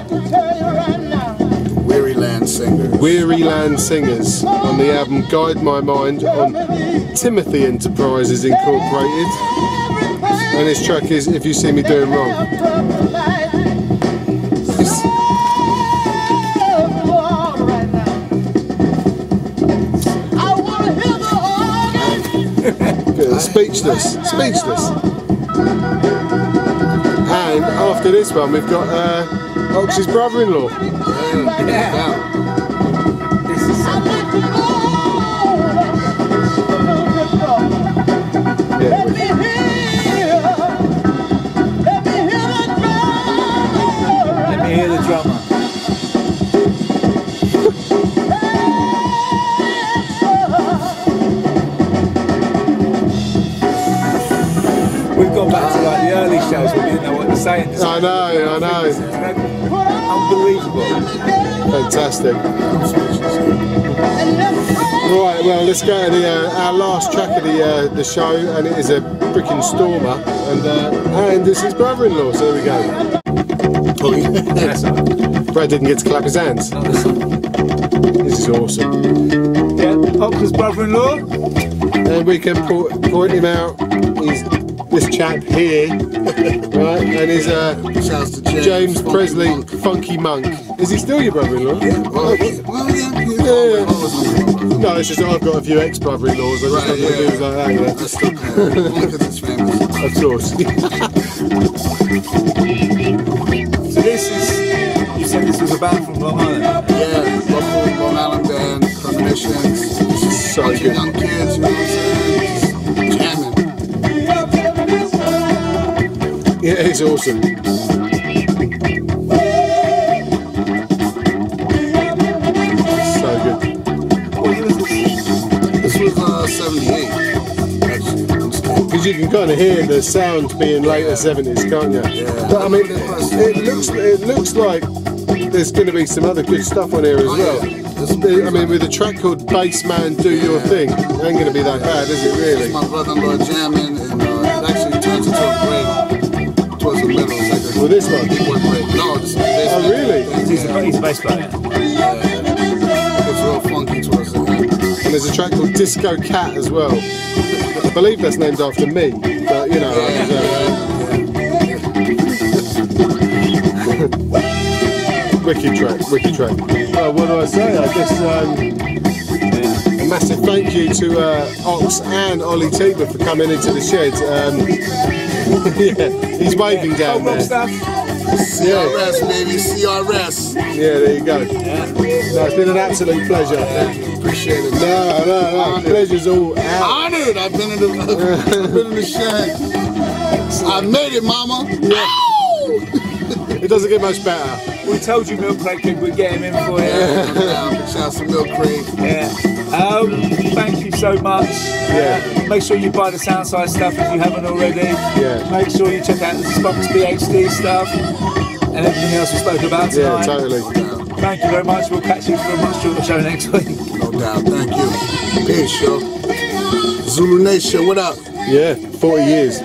Wearyland Singers. Wearyland Singers on the album Guide My Mind on Timothy Enterprises Incorporated. And this track is If You See Me Doing Wrong. Speechless. And after this one we've got Ox's brother-in-law. Yeah. This is Let me hear the drummer. We've gone back to like the early shows where we didn't know what to say. I know. Unbelievable. Fantastic. Right, well, let's go to our last track of the show, and it is a freaking stormer, and this is brother-in-law. So there we go. Brad didn't get to clap his hands. This is awesome. Yeah, Ox's brother-in-law. And we can point him out. He's this chap here, right? And he's Shouts to James Presley, Funky Monk. Is he still your brother-in-law? Yeah. No, it's just that I've got a few ex-brother-in-laws. I just don't want to do like that, you know? That's still only because it's famous. Of course. So this is, you said this was a band from Long Island? Yeah, local Long Island band, Premonitions. So Bunch of good. young kids, you know what I'm saying? Just jamming. Yeah, it's awesome. So good. This was 78. Because you can kind of hear the sound being later 70s, can't you? Yeah. But I mean, it looks like there's going to be some other good stuff on here as well. I mean, with a track called Bassman Do Your Thing, it ain't going to be that bad, is it really? My brother-in-law jamming, and it actually turns into a break towards the middle. It's like a Well, this one? break. No, this is bass. Oh, really? He's a bass player. It's real funky towards the end. And there's a track called Disco Cat as well. I believe that's named after me, but you know. Wicked track. What do I say? I guess a massive thank you to Ox and Ollie Teeba for coming into the shed. Yeah, he's waving down there. CRS, baby, CRS. Yeah, there you go. No, it's been an absolute pleasure. Appreciate it. No, pleasure's all out. Honored. I've been in the shed. I made it, mama. Yeah. It doesn't get much better. We told you Milk Crate would get him in for you. Shouts to Milk Crate. Yeah. Thank you so much. Yeah. Make sure you buy the SOUNDSCI stuff if you haven't already. Yeah. Make sure you check out the Spunks BHD stuff and everything else we spoke about tonight. Yeah, totally. Thank you very much. We'll catch you for a much shorter show next week. No doubt. Thank you. Peace, yo. Zulu Nation, what up? Yeah, 40 years.